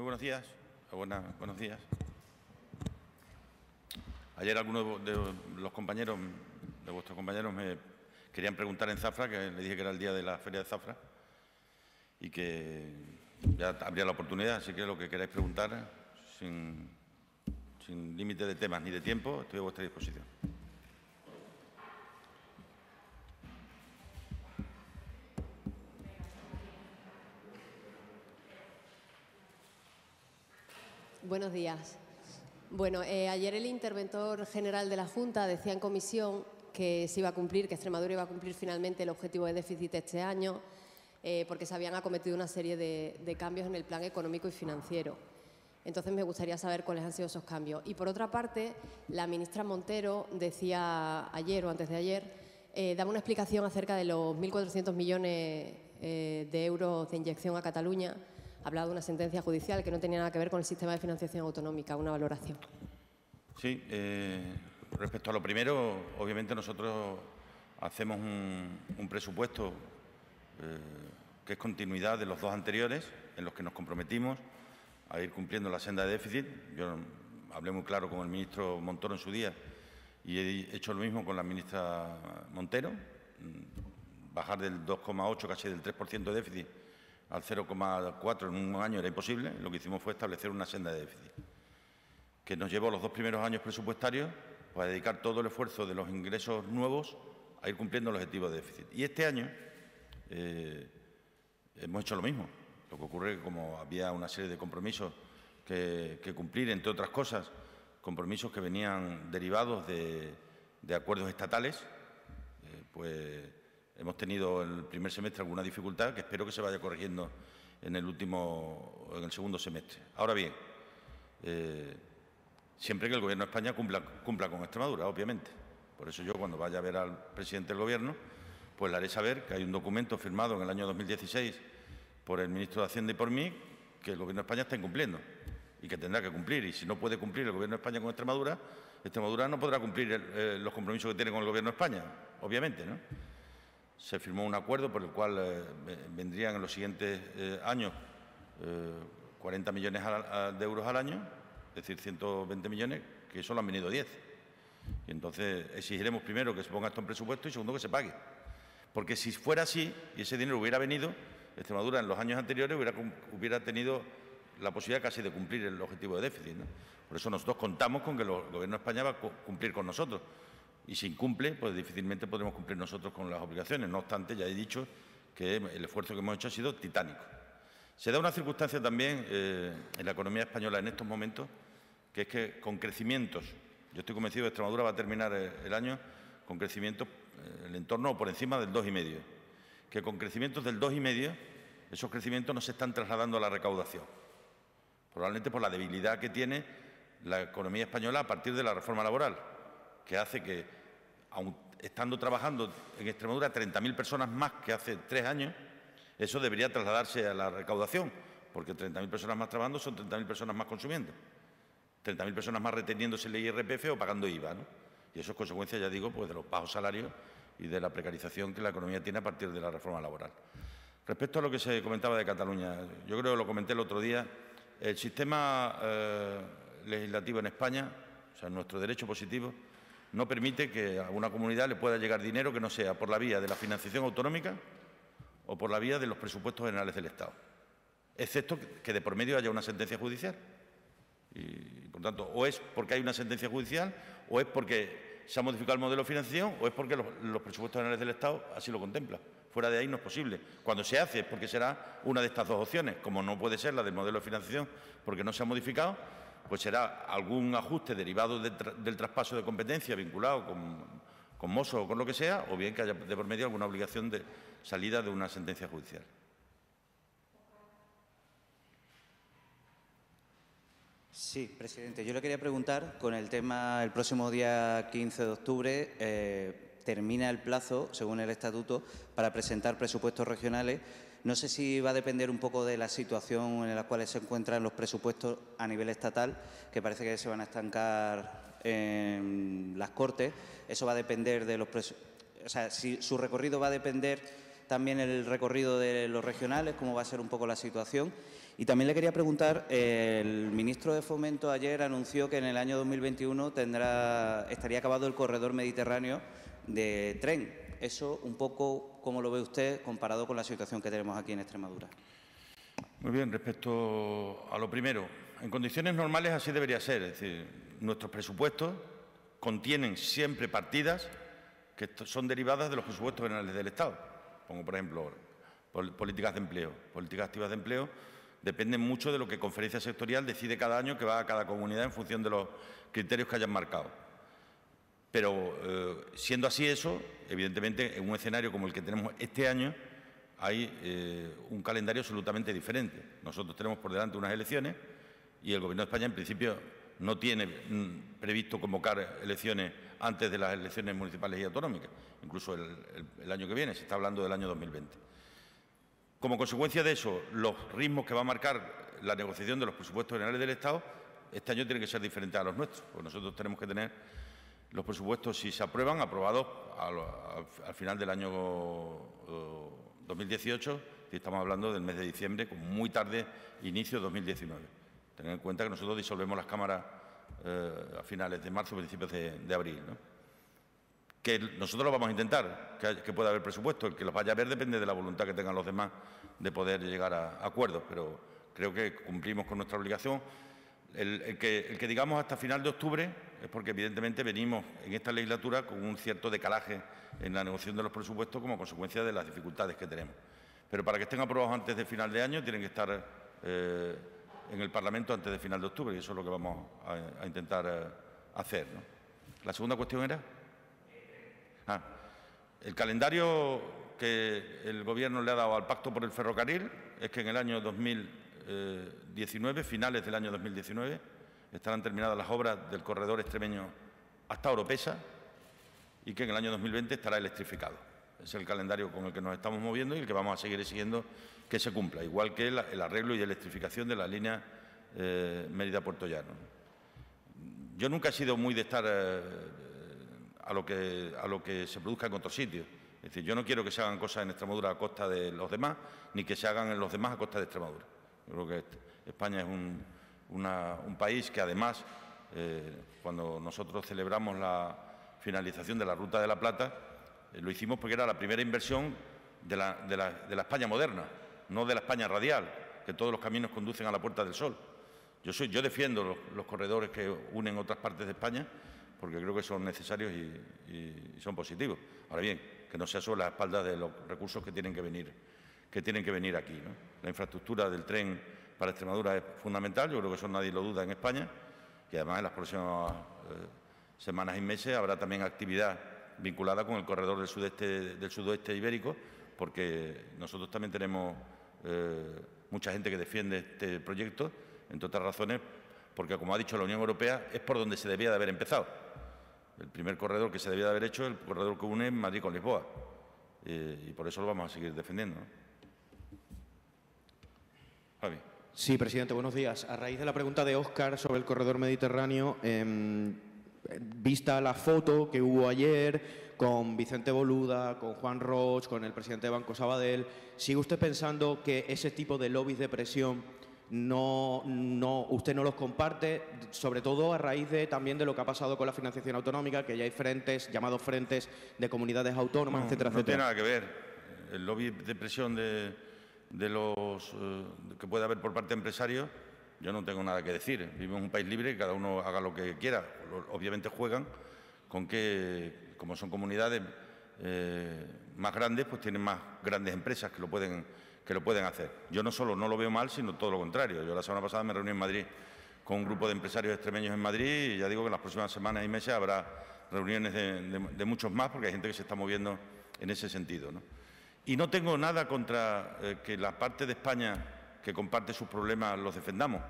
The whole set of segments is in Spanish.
Muy buenos días. Buenos días. Ayer algunos de los compañeros, de vuestros compañeros, me querían preguntar en Zafra, que le dije que era el día de la feria de Zafra y que ya habría la oportunidad, así que lo que queráis preguntar, sin límite de temas ni de tiempo, estoy a vuestra disposición. Buenos días. Bueno, ayer el interventor general de la Junta decía en comisión que se iba a cumplir, que Extremadura iba a cumplir finalmente el objetivo de déficit este año, porque se habían acometido una serie de cambios en el plan económico y financiero. Entonces, me gustaría saber cuáles han sido esos cambios. Y, por otra parte, la ministra Montero decía ayer o antes de ayer, daba una explicación acerca de los 1.400 millones de euros de inyección a Cataluña. Hablaba de una sentencia judicial que no tenía nada que ver con el sistema de financiación autonómica. Una valoración. Sí, respecto a lo primero, obviamente nosotros hacemos un presupuesto que es continuidad de los dos anteriores, en los que nos comprometimos a ir cumpliendo la senda de déficit. Yo hablé muy claro con el ministro Montoro en su día y he hecho lo mismo con la ministra Montero, bajar del 2,8, casi del 3% de déficit al 0,4 en un año era imposible. Lo que hicimos fue establecer una senda de déficit, que nos llevó los dos primeros años presupuestarios para dedicar todo el esfuerzo de los ingresos nuevos a ir cumpliendo el objetivo de déficit. Y este año hemos hecho lo mismo. Lo que ocurre es que como había una serie de compromisos que cumplir, entre otras cosas, compromisos que venían derivados de acuerdos estatales, pues hemos tenido el primer semestre alguna dificultad que espero que se vaya corrigiendo en el segundo semestre. Ahora bien, siempre que el Gobierno de España cumpla con Extremadura, obviamente. Por eso yo, cuando vaya a ver al presidente del Gobierno, pues le haré saber que hay un documento firmado en el año 2016 por el ministro de Hacienda y por mí, que el Gobierno de España está incumpliendo y que tendrá que cumplir. Y si no puede cumplir el Gobierno de España con Extremadura, Extremadura no podrá cumplir los compromisos que tiene con el Gobierno de España, obviamente, ¿no? Se firmó un acuerdo por el cual vendrían en los siguientes años 40 millones de euros al año, es decir, 120 millones, que solo han venido 10. Y entonces exigiremos primero que se ponga esto en presupuesto y segundo que se pague. Porque si fuera así y ese dinero hubiera venido, Extremadura en los años anteriores hubiera tenido la posibilidad casi de cumplir el objetivo de déficit, ¿no? Por eso nosotros contamos con que el Gobierno de España va a cumplir con nosotros. Y si incumple, pues difícilmente podremos cumplir nosotros con las obligaciones. No obstante, ya he dicho que el esfuerzo que hemos hecho ha sido titánico. Se da una circunstancia también en la economía española en estos momentos, que es que con crecimientos, yo estoy convencido que Extremadura va a terminar el año con crecimientos en entorno o por encima del 2,5, que con crecimientos del 2,5, esos crecimientos no se están trasladando a la recaudación, probablemente por la debilidad que tiene la economía española a partir de la reforma laboral, que hace que, aun estando trabajando en Extremadura 30.000 personas más que hace 3 años, eso debería trasladarse a la recaudación, porque 30.000 personas más trabajando son 30.000 personas más consumiendo, 30.000 personas más reteniéndose el IRPF o pagando IVA, ¿no? Y eso es consecuencia, ya digo, pues de los bajos salarios y de la precarización que la economía tiene a partir de la reforma laboral. Respecto a lo que se comentaba de Cataluña, yo creo que lo comenté el otro día, el sistema legislativo en España, o sea, nuestro derecho positivo, no permite que a una comunidad le pueda llegar dinero que no sea por la vía de la financiación autonómica o por la vía de los presupuestos generales del Estado, excepto que de por medio haya una sentencia judicial. Y, por tanto, o es porque hay una sentencia judicial, o es porque se ha modificado el modelo de financiación, o es porque los presupuestos generales del Estado así lo contemplan. Fuera de ahí no es posible. Cuando se hace es porque será una de estas dos opciones. Como no puede ser la del modelo de financiación porque no se ha modificado, pues será algún ajuste derivado del traspaso de competencia vinculado con Mosso o con lo que sea, o bien que haya de por medio alguna obligación de salida de una sentencia judicial. Sí, presidente. Yo le quería preguntar, con el tema, el próximo día 15 de octubre termina el plazo, según el estatuto, para presentar presupuestos regionales. No sé si va a depender un poco de la situación en la cual se encuentran los presupuestos a nivel estatal, que parece que se van a estancar en las Cortes. Eso va a depender de los presupuestos. O sea, si su recorrido va a depender también el recorrido de los regionales, cómo va a ser un poco la situación. Y también le quería preguntar, el ministro de Fomento ayer anunció que en el año 2021 estaría acabado el corredor mediterráneo de tren. Eso un poco, ¿cómo lo ve usted comparado con la situación que tenemos aquí en Extremadura? Muy bien, respecto a lo primero, en condiciones normales así debería ser. Es decir, nuestros presupuestos contienen siempre partidas que son derivadas de los presupuestos generales del Estado. Pongo, por ejemplo, políticas de empleo. Políticas activas de empleo dependen mucho de lo que Conferencia Sectorial decide cada año que va a cada comunidad en función de los criterios que hayan marcado. Pero, siendo así eso, evidentemente, en un escenario como el que tenemos este año, hay un calendario absolutamente diferente. Nosotros tenemos por delante unas elecciones y el Gobierno de España, en principio, no tiene previsto convocar elecciones antes de las elecciones municipales y autonómicas, incluso el año que viene, se está hablando del año 2020. Como consecuencia de eso, los ritmos que va a marcar la negociación de los presupuestos generales del Estado este año tienen que ser diferentes a los nuestros, porque nosotros tenemos que tener los presupuestos, si se aprueban, aprobados al final del año 2018, y estamos hablando del mes de diciembre, como muy tarde, inicio de 2019. Tener en cuenta que nosotros disolvemos las cámaras a finales de marzo, principios de abril, ¿no? Que nosotros lo vamos a intentar, que pueda haber presupuesto. El que los vaya a ver depende de la voluntad que tengan los demás de poder llegar a acuerdos, pero creo que cumplimos con nuestra obligación. El que digamos hasta final de octubre es porque evidentemente venimos en esta legislatura con un cierto decalaje en la negociación de los presupuestos como consecuencia de las dificultades que tenemos. Pero para que estén aprobados antes de final de año tienen que estar en el Parlamento antes de final de octubre, y eso es lo que vamos a intentar hacer, ¿no? ¿La segunda cuestión era? El calendario que el Gobierno le ha dado al Pacto por el Ferrocarril es que en el año 2019, finales del año 2019, estarán terminadas las obras del corredor extremeño hasta Oropesa y que en el año 2020 estará electrificado. Es el calendario con el que nos estamos moviendo y el que vamos a seguir exigiendo que se cumpla, igual que el arreglo y electrificación de la línea Mérida-Puerto Llano. Yo nunca he sido muy de estar a lo que se produzca en otros sitios. Es decir, yo no quiero que se hagan cosas en Extremadura a costa de los demás, ni que se hagan en los demás a costa de Extremadura. Yo creo que España es un país que, además, cuando nosotros celebramos la finalización de la Ruta de la Plata, lo hicimos porque era la primera inversión de la España moderna, no de la España radial, que todos los caminos conducen a la Puerta del Sol. Yo defiendo los corredores que unen otras partes de España, porque creo que son necesarios y son positivos. Ahora bien, que no sea sobre las espaldas de los recursos que tienen que venir aquí, ¿no? La infraestructura del tren para Extremadura es fundamental, yo creo que eso nadie lo duda en España, y además en las próximas semanas y meses habrá también actividad vinculada con el corredor del sudoeste ibérico, porque nosotros también tenemos mucha gente que defiende este proyecto, entre otras razones, porque, como ha dicho la Unión Europea, es por donde se debía de haber empezado. El primer corredor que se debía de haber hecho es el corredor que une Madrid con Lisboa, y por eso lo vamos a seguir defendiendo, ¿no? Javi. Sí, presidente, buenos días. A raíz de la pregunta de Óscar sobre el corredor mediterráneo, vista la foto que hubo ayer con Vicente Boluda, con Juan Roig, con el presidente de Banco Sabadell, ¿sigue usted pensando que ese tipo de lobbies de presión usted no los comparte, sobre todo a raíz también de lo que ha pasado con la financiación autonómica, que ya hay frentes, llamados frentes de comunidades autónomas, etcétera, etcétera? No tiene nada que ver. El lobby de presión que puede haber por parte de empresarios, yo no tengo nada que decir. Vivimos en un país libre y cada uno haga lo que quiera. Obviamente juegan con que, como son comunidades más grandes, pues tienen más grandes empresas que lo pueden hacer. Yo no solo no lo veo mal, sino todo lo contrario. Yo la semana pasada me reuní en Madrid con un grupo de empresarios extremeños en Madrid y ya digo que en las próximas semanas y meses habrá reuniones de muchos más, porque hay gente que se está moviendo en ese sentido, ¿no? Y no tengo nada contra que la parte de España que comparte sus problemas los defendamos.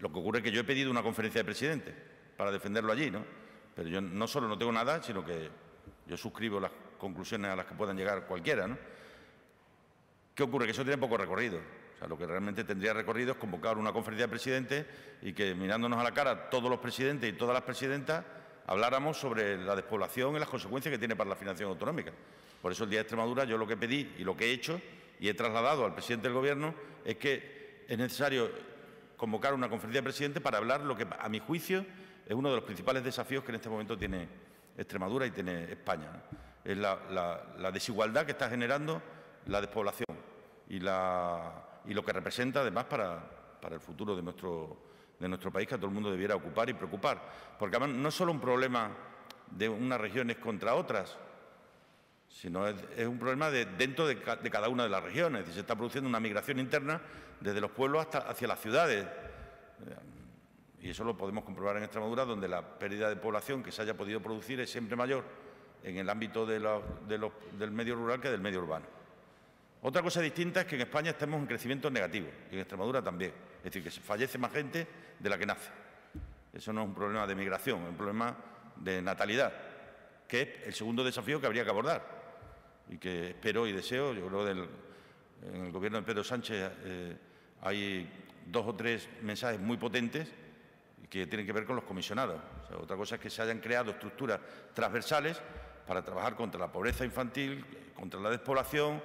Lo que ocurre es que yo he pedido una conferencia de presidentes para defenderlo allí, ¿no? Pero yo no solo no tengo nada, sino que yo suscribo las conclusiones a las que puedan llegar cualquiera, ¿no? ¿Qué ocurre? Que eso tiene poco recorrido. O sea, lo que realmente tendría recorrido es convocar una conferencia de presidentes y que, mirándonos a la cara todos los presidentes y todas las presidentas, habláramos sobre la despoblación y las consecuencias que tiene para la financiación autonómica. Por eso el Día de Extremadura yo lo que pedí y lo que he hecho y he trasladado al presidente del Gobierno es que es necesario convocar una conferencia de presidentes para hablar lo que, a mi juicio, es uno de los principales desafíos que en este momento tiene Extremadura y tiene España, ¿no? Es la desigualdad que está generando la despoblación y lo que representa además para el futuro de nuestro país, que a todo el mundo debiera ocupar y preocupar. Porque además no es solo un problema de unas regiones contra otras, sino es un problema dentro de cada una de las regiones. Es decir, se está produciendo una migración interna desde los pueblos hacia las ciudades. Y eso lo podemos comprobar en Extremadura, donde la pérdida de población que se haya podido producir es siempre mayor en el ámbito del medio rural que del medio urbano. Otra cosa distinta es que en España estamos en crecimiento negativo y en Extremadura también. Es decir, que fallece más gente de la que nace. Eso no es un problema de migración, es un problema de natalidad, que es el segundo desafío que habría que abordar y que espero y deseo. Yo creo que en el Gobierno de Pedro Sánchez hay 2 o 3 mensajes muy potentes que tienen que ver con los comisionados. O sea, otra cosa es que se hayan creado estructuras transversales para trabajar contra la pobreza infantil, contra la despoblación,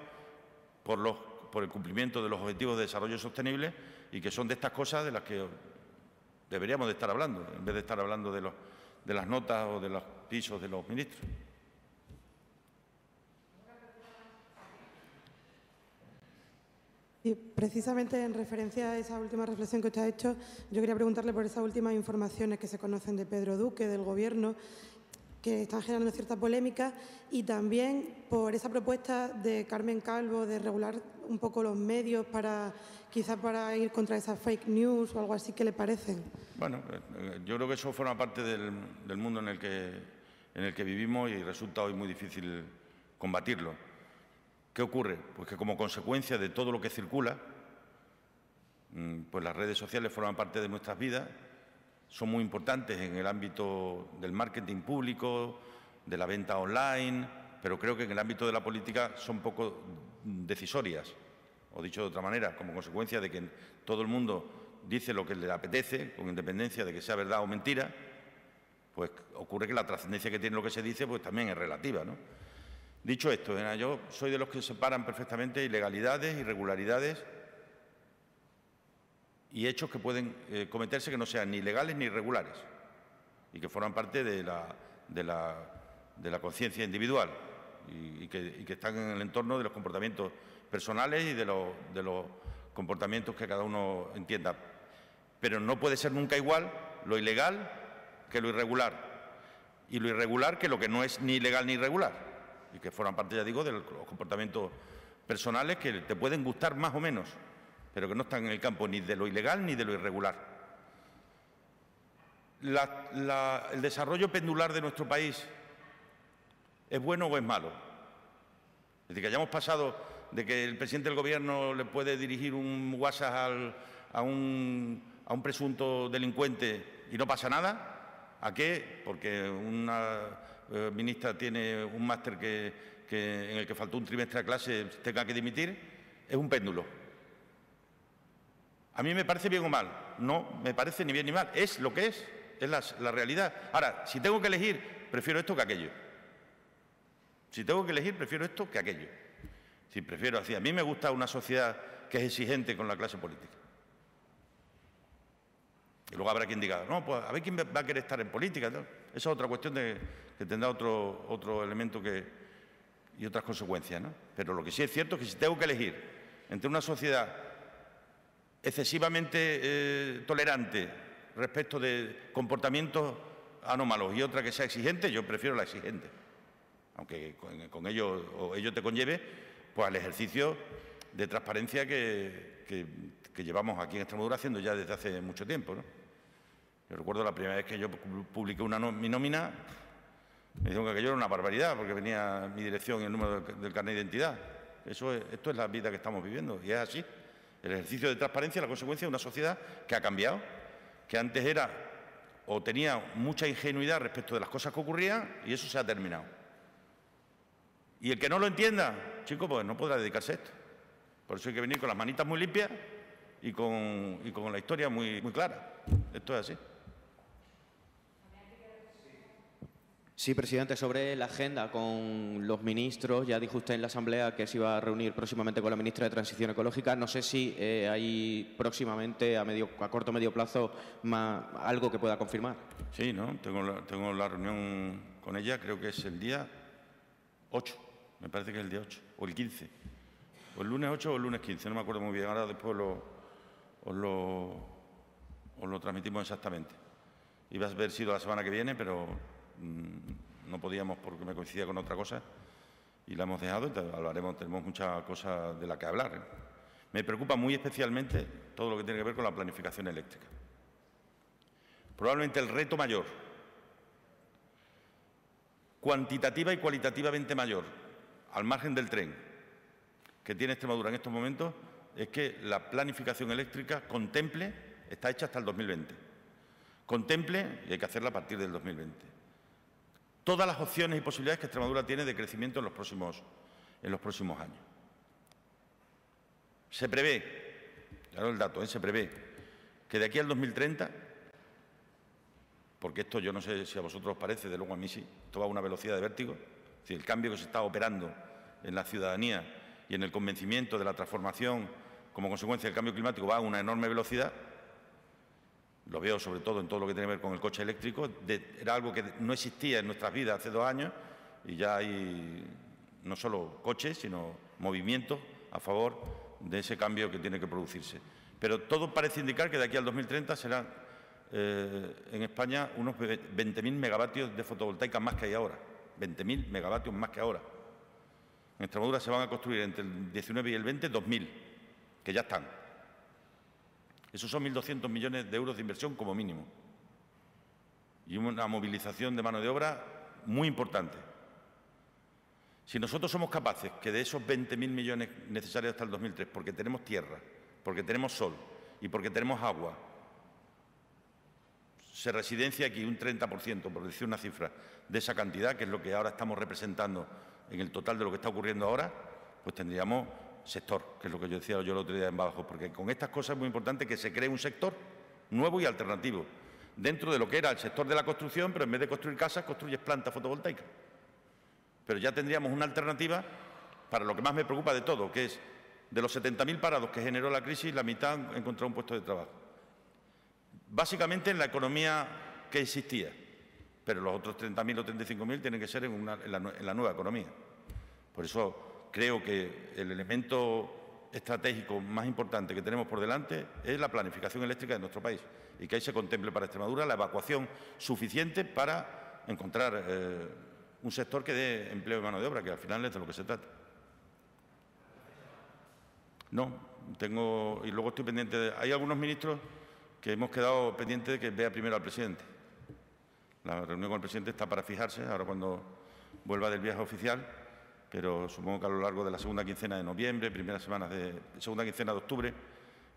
por el cumplimiento de los objetivos de desarrollo sostenible, y que son de estas cosas de las que deberíamos de estar hablando, en vez de estar hablando de las notas o de los pisos de los ministros. Y precisamente en referencia a esa última reflexión que usted ha hecho, yo quería preguntarle por esas últimas informaciones que se conocen de Pedro Duque, del Gobierno, que están generando cierta polémica, y también por esa propuesta de Carmen Calvo de regular un poco los medios quizás para ir contra esas fake news o algo así. ¿Qué le parecen? Bueno, yo creo que eso forma parte del mundo en el que vivimos y resulta hoy muy difícil combatirlo. ¿Qué ocurre? Pues que como consecuencia de todo lo que circula, pues las redes sociales forman parte de nuestras vidas, son muy importantes en el ámbito del marketing público, de la venta online, pero creo que en el ámbito de la política son poco decisorias. O dicho de otra manera, como consecuencia de que todo el mundo dice lo que le apetece, con independencia de que sea verdad o mentira, pues ocurre que la trascendencia que tiene lo que se dice pues también es relativa, ¿no? Dicho esto, yo soy de los que separan perfectamente ilegalidades, irregularidades y hechos que pueden cometerse que no sean ni legales ni irregulares y que forman parte de la conciencia individual y que están en el entorno de los comportamientos personales y de los comportamientos que cada uno entienda. Pero no puede ser nunca igual lo ilegal que lo irregular y lo irregular que lo que no es ni ilegal ni irregular y que forman parte, ya digo, de los comportamientos personales que te pueden gustar más o menos, pero que no están en el campo ni de lo ilegal ni de lo irregular. ¿El desarrollo pendular de nuestro país es bueno o es malo? Es decir, que hayamos pasado de que el presidente del Gobierno le puede dirigir un WhatsApp a un presunto delincuente y no pasa nada. ¿A qué? Porque una ministra tiene un máster en el que faltó un trimestre a clase, tenga que dimitir. Es un péndulo. ¿A mí me parece bien o mal? No me parece ni bien ni mal. Es lo que es la realidad. Ahora, si tengo que elegir, prefiero esto que aquello. Si tengo que elegir, prefiero esto que aquello. Si prefiero así. A mí me gusta una sociedad que es exigente con la clase política. Y luego habrá quien diga, no, pues a ver quién va a querer estar en política, ¿no? Esa es otra cuestión que tendrá otro elemento y otras consecuencias, ¿no? Pero lo que sí es cierto es que si tengo que elegir entre una sociedad excesivamente tolerante respecto de comportamientos anómalos y otra que sea exigente, yo prefiero la exigente. Aunque con ello te conlleve pues al ejercicio de transparencia que llevamos aquí en Extremadura haciendo ya desde hace mucho tiempo, ¿no? Yo recuerdo la primera vez que yo publiqué mi nómina, me dijeron que aquello era una barbaridad porque venía mi dirección y el número del carnet de identidad. Esto es la vida que estamos viviendo y es así. El ejercicio de transparencia es la consecuencia de una sociedad que ha cambiado, que antes era o tenía mucha ingenuidad respecto de las cosas que ocurrían y eso se ha terminado. Y el que no lo entienda, chico, pues no podrá dedicarse a esto. Por eso hay que venir con las manitas muy limpias y con la historia muy, muy clara. Esto es así. Sí, presidente, sobre la agenda con los ministros, ya dijo usted en la Asamblea que se iba a reunir próximamente con la ministra de Transición Ecológica. No sé si hay próximamente, a corto o medio plazo, algo que pueda confirmar. Sí, ¿no? Tengo la reunión con ella, creo que es el día 8, me parece que es el día 8, o el 15, o el lunes 8 o el lunes 15, no me acuerdo muy bien, ahora después os lo transmitimos exactamente. Iba a haber sido la semana que viene, pero no podíamos porque me coincidía con otra cosa y la hemos dejado. Hablaremos, tenemos muchas cosas de las que hablar, ¿eh? Me preocupa muy especialmente todo lo que tiene que ver con la planificación eléctrica. Probablemente el reto mayor, cuantitativa y cualitativamente mayor, al margen del tren, que tiene Extremadura en estos momentos, es que la planificación eléctrica está hecha hasta el 2020, contemple, y hay que hacerla a partir del 2020, todas las opciones y posibilidades que Extremadura tiene de crecimiento en los próximos años. Se prevé, claro el dato, se prevé que de aquí al 2030, porque esto yo no sé si a vosotros os parece, de luego a mí sí, esto va a una velocidad de vértigo, es decir, el cambio que se está operando en la ciudadanía y en el convencimiento de la transformación como consecuencia del cambio climático va a una enorme velocidad. Lo veo sobre todo en todo lo que tiene que ver con el coche eléctrico. Era algo que no existía en nuestras vidas hace 2 años y ya hay no solo coches, sino movimientos a favor de ese cambio que tiene que producirse. Pero todo parece indicar que de aquí al 2030 serán en España unos 20.000 megavatios de fotovoltaica más que hay ahora. 20.000 megavatios más que ahora. En Extremadura se van a construir entre el 19 y el 20, 2.000, que ya están. Esos son 1.200 millones de euros de inversión como mínimo. Y una movilización de mano de obra muy importante. Si nosotros somos capaces que de esos 20.000 millones necesarios hasta el 2003, porque tenemos tierra, porque tenemos sol y porque tenemos agua, se residencia aquí un 30%, por decir una cifra, de esa cantidad, que es lo que ahora estamos representando en el total de lo que está ocurriendo ahora, pues tendríamos sector, que es lo que yo decía yo el otro día en Badajoz, porque con estas cosas es muy importante que se cree un sector nuevo y alternativo, dentro de lo que era el sector de la construcción, pero en vez de construir casas, construyes plantas fotovoltaicas. Pero ya tendríamos una alternativa para lo que más me preocupa de todo, que es de los 70.000 parados que generó la crisis, la mitad han encontrado un puesto de trabajo. Básicamente en la economía que existía, pero los otros 30.000 o 35.000 tienen que ser en la nueva economía. Por eso creo que el elemento estratégico más importante que tenemos por delante es la planificación eléctrica de nuestro país y que ahí se contemple para Extremadura la evacuación suficiente para encontrar un sector que dé empleo y mano de obra, que al final es de lo que se trata. No, y luego estoy pendiente hay algunos ministros que hemos quedado pendientes de que vea primero al presidente. La reunión con el presidente está para fijarse, ahora cuando vuelva del viaje oficial, pero supongo que a lo largo de la segunda quincena de noviembre, segunda quincena de octubre,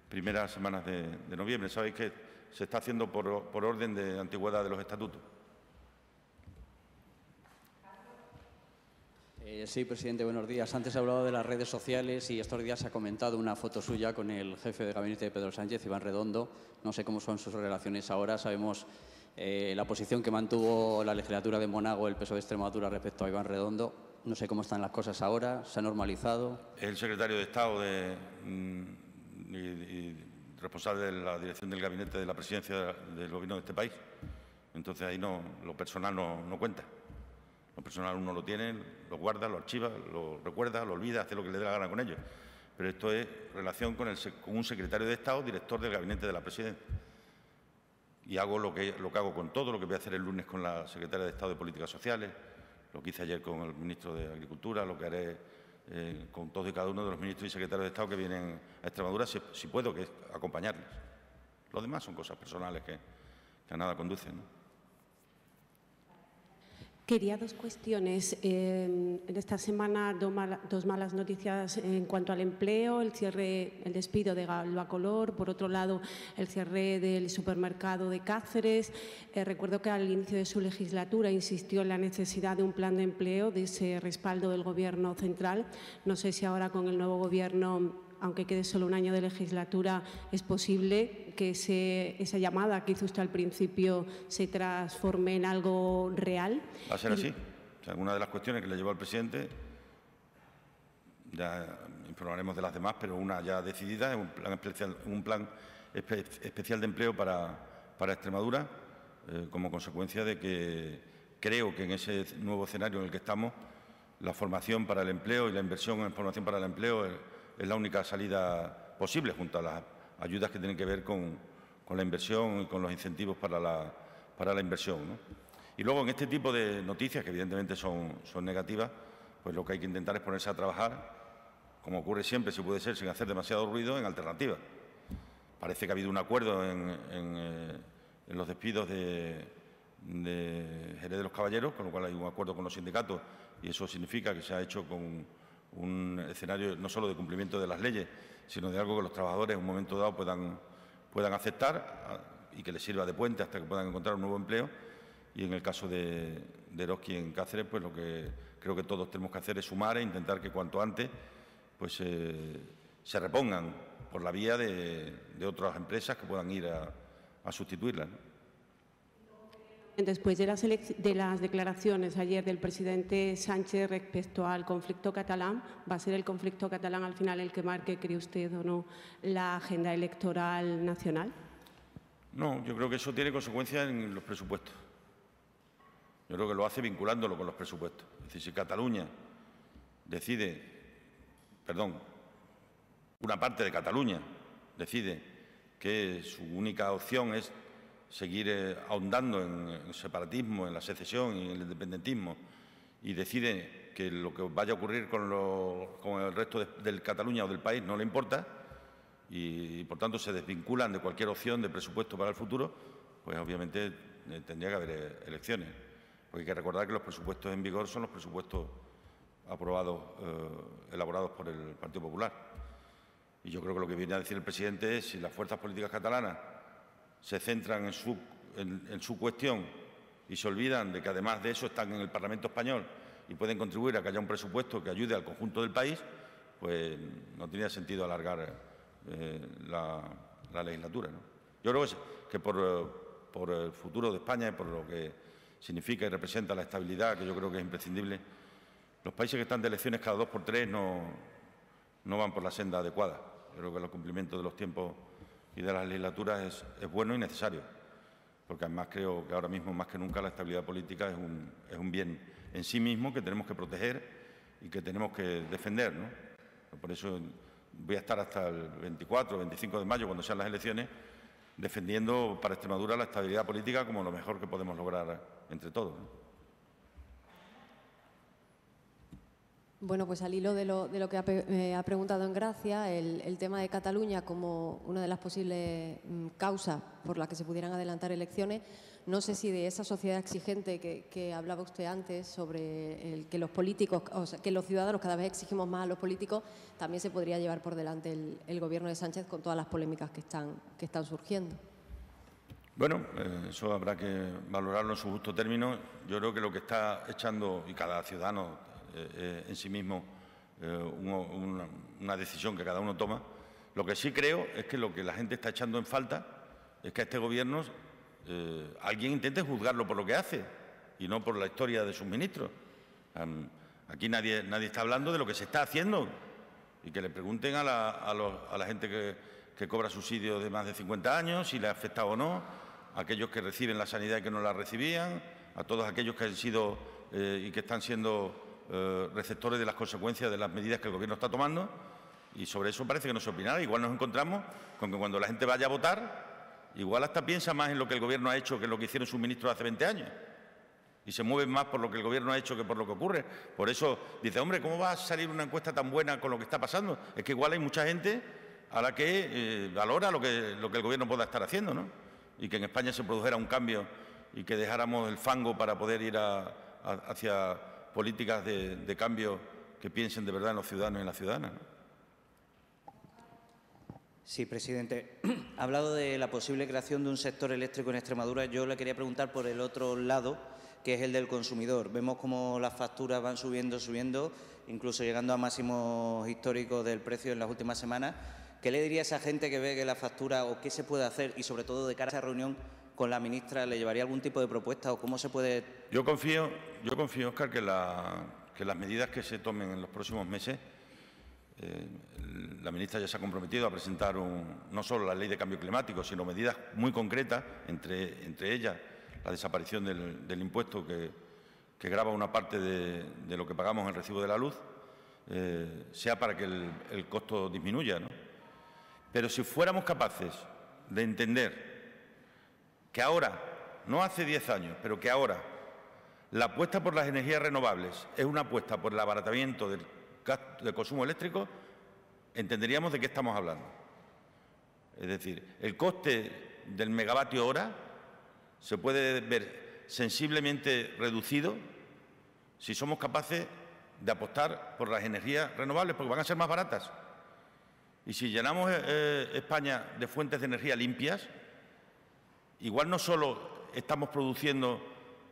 primeras semanas de noviembre. Sabéis que se está haciendo por orden de antigüedad de los estatutos. Sí, presidente, buenos días. Antes he hablado de las redes sociales y estos días se ha comentado una foto suya con el jefe de gabinete de Pedro Sánchez, Iván Redondo. No sé cómo son sus relaciones ahora. Sabemos la posición que mantuvo la legislatura de Monago, el PSOE de Extremadura, respecto a Iván Redondo. No sé cómo están las cosas ahora. ¿Se ha normalizado? Es el secretario de Estado y responsable de la dirección del gabinete de la presidencia del gobierno de este país. Entonces ahí lo personal no cuenta. Lo personal uno lo tiene, lo guarda, lo archiva, lo recuerda, lo olvida, hace lo que le dé la gana con ello. Pero esto es relación con un secretario de Estado, director del gabinete de la presidencia. Y hago lo que hago con todo, lo que voy a hacer el lunes con la secretaria de Estado de Políticas Sociales, lo que hice ayer con el ministro de Agricultura, lo que haré con todos y cada uno de los ministros y secretarios de Estado que vienen a Extremadura, si puedo, que es acompañarles. Lo demás son cosas personales que a nada conducen, ¿no? Quería dos cuestiones. En esta semana dos malas noticias en cuanto al empleo, el despido de Galvacolor, por otro lado el cierre del supermercado de Cáceres. Recuerdo que al inicio de su legislatura insistió en la necesidad de un plan de empleo, de ese respaldo del Gobierno central. No sé si ahora con el nuevo Gobierno aunque quede solo un año de legislatura, es posible que esa llamada que hizo usted al principio se transforme en algo real. Va a ser así. O sea, una de las cuestiones que le llevó al presidente, ya informaremos de las demás, pero una ya decidida, es un plan especial de empleo para Extremadura, como consecuencia de que creo que en ese nuevo escenario en el que estamos, la formación para el empleo y la inversión en formación para el empleo es la única salida posible, junto a las ayudas que tienen que ver con la inversión y con los incentivos para la inversión, ¿no? Y luego, en este tipo de noticias, que evidentemente son negativas, pues lo que hay que intentar es ponerse a trabajar, como ocurre siempre, si puede ser, sin hacer demasiado ruido, en alternativas. Parece que ha habido un acuerdo en los despidos de Jerez de los Caballeros, con lo cual hay un acuerdo con los sindicatos, y eso significa que se ha hecho con un escenario no solo de cumplimiento de las leyes, sino de algo que los trabajadores en un momento dado puedan aceptar y que les sirva de puente hasta que puedan encontrar un nuevo empleo. Y en el caso de Eroski en Cáceres, pues lo que creo que todos tenemos que hacer es sumar e intentar que cuanto antes pues se repongan por la vía de otras empresas que puedan ir a sustituirlas, ¿no? Después de las declaraciones ayer del presidente Sánchez respecto al conflicto catalán, ¿va a ser el conflicto catalán al final el que marque, cree usted o no, la agenda electoral nacional? No, yo creo que eso tiene consecuencias en los presupuestos. Yo creo que lo hace vinculándolo con los presupuestos. Es decir, si Cataluña una parte de Cataluña decide que su única opción es seguir ahondando en el separatismo, en la secesión y en el independentismo, y decide que lo que vaya a ocurrir con el resto de Cataluña o del país no le importa, y por tanto se desvinculan de cualquier opción de presupuesto para el futuro, pues obviamente tendría que haber elecciones. Porque hay que recordar que los presupuestos en vigor son los presupuestos aprobados, elaborados por el Partido Popular. Y yo creo que lo que viene a decir el presidente es: si las fuerzas políticas catalanas se centran en su cuestión y se olvidan de que además de eso están en el Parlamento español y pueden contribuir a que haya un presupuesto que ayude al conjunto del país, pues no tenía sentido alargar la legislatura, ¿no? Yo creo que por el futuro de España y por lo que significa y representa la estabilidad, que yo creo que es imprescindible, los países que están de elecciones cada 2 por 3 no van por la senda adecuada. Yo creo que el cumplimiento de los tiempos y de las legislaturas es bueno y necesario, porque además creo que ahora mismo más que nunca la estabilidad política es un bien en sí mismo que tenemos que proteger y que tenemos que defender, ¿no? Por eso voy a estar hasta el 24 o 25 de mayo, cuando sean las elecciones, defendiendo para Extremadura la estabilidad política como lo mejor que podemos lograr entre todos, ¿no? Bueno, pues al hilo de lo que ha preguntado Engracia, el tema de Cataluña como una de las posibles causas por las que se pudieran adelantar elecciones, no sé si de esa sociedad exigente que hablaba usted antes sobre que los políticos, o sea, que los ciudadanos cada vez exigimos más a los políticos, también se podría llevar por delante el gobierno de Sánchez con todas las polémicas que están surgiendo. Bueno, eso habrá que valorarlo en su justo término. Yo creo que lo que está echando, y cada ciudadano en sí mismo, una decisión que cada uno toma, lo que sí creo es que lo que la gente está echando en falta es que a este gobierno alguien intente juzgarlo por lo que hace y no por la historia de sus ministros. Aquí nadie está hablando de lo que se está haciendo, y que le pregunten a la gente que cobra subsidios de más de 50 años si le ha afectado o no, a aquellos que reciben la sanidad y que no la recibían, a todos aquellos que han sido y que están siendo receptores de las consecuencias de las medidas que el Gobierno está tomando, y sobre eso parece que no se opina nada. Igual nos encontramos con que cuando la gente vaya a votar, igual hasta piensa más en lo que el Gobierno ha hecho que en lo que hicieron sus ministros hace 20 años, y se mueven más por lo que el Gobierno ha hecho que por lo que ocurre. Por eso dice: hombre, ¿cómo va a salir una encuesta tan buena con lo que está pasando? Es que igual hay mucha gente a la que valora lo que el Gobierno pueda estar haciendo, ¿no? Y que en España se produjera un cambio y que dejáramos el fango para poder ir hacia políticas de cambio que piensen de verdad en los ciudadanos y en las ciudadanas, ¿no? Sí, presidente. Ha hablado de la posible creación de un sector eléctrico en Extremadura. Yo le quería preguntar por el otro lado, que es el del consumidor. Vemos cómo las facturas van subiendo, incluso llegando a máximos históricos del precio en las últimas semanas. ¿Qué le diría a esa gente que ve que la factura o qué se puede hacer y, sobre todo, de cara a esa reunión con la ministra, le llevaría algún tipo de propuesta o cómo se puede...? Yo confío, Óscar, que las medidas que se tomen en los próximos meses, la ministra ya se ha comprometido a presentar no solo la Ley de Cambio Climático, sino medidas muy concretas, entre ellas la desaparición del impuesto que grava una parte de lo que pagamos en el recibo de la luz, sea para que el costo disminuya, ¿no? Pero si fuéramos capaces de entender que ahora, no hace 10 años, pero que ahora la apuesta por las energías renovables es una apuesta por el abaratamiento del consumo eléctrico, entenderíamos de qué estamos hablando. Es decir, el coste del megavatio hora se puede ver sensiblemente reducido si somos capaces de apostar por las energías renovables, porque van a ser más baratas. Y si llenamos España de fuentes de energía limpias, igual no solo estamos produciendo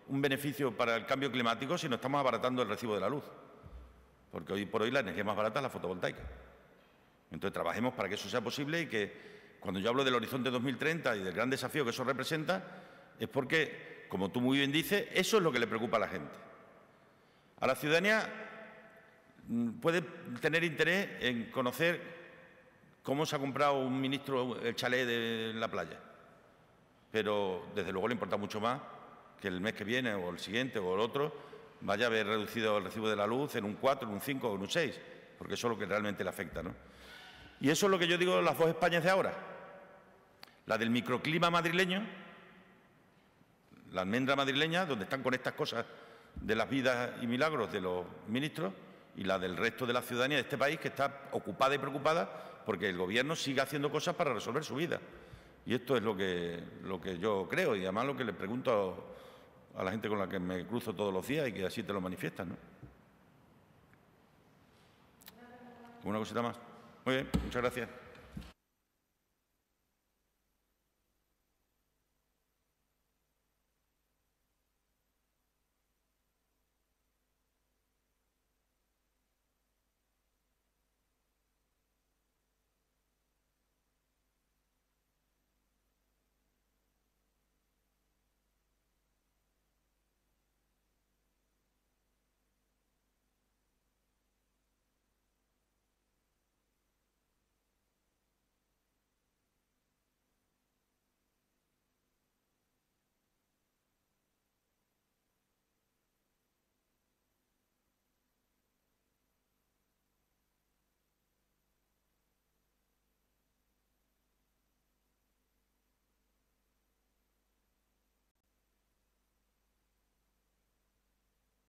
un beneficio para el cambio climático, sino estamos abaratando el recibo de la luz. Porque hoy por hoy la energía más barata es la fotovoltaica. Entonces trabajemos para que eso sea posible y que cuando yo hablo del horizonte 2030 y del gran desafío que eso representa, es porque, como tú muy bien dices, eso es lo que le preocupa a la gente. A la ciudadanía puede tener interés en conocer cómo se ha comprado un ministro el chalet de la playa, pero desde luego le importa mucho más que el mes que viene o el siguiente o el otro vaya a haber reducido el recibo de la luz en un 4, en un 5 o en un 6, porque eso es lo que realmente le afecta, ¿no? Y eso es lo que yo digo de las dos Españas de ahora. La del microclima madrileño, la almendra madrileña, donde están con estas cosas de las vidas y milagros de los ministros, y la del resto de la ciudadanía de este país, que está ocupada y preocupada porque el Gobierno sigue haciendo cosas para resolver su vida. Y esto es lo que yo creo y además lo que le pregunto a la gente con la que me cruzo todos los días y que así te lo manifiestan, ¿no? ¿Una cosita más? Muy bien, muchas gracias.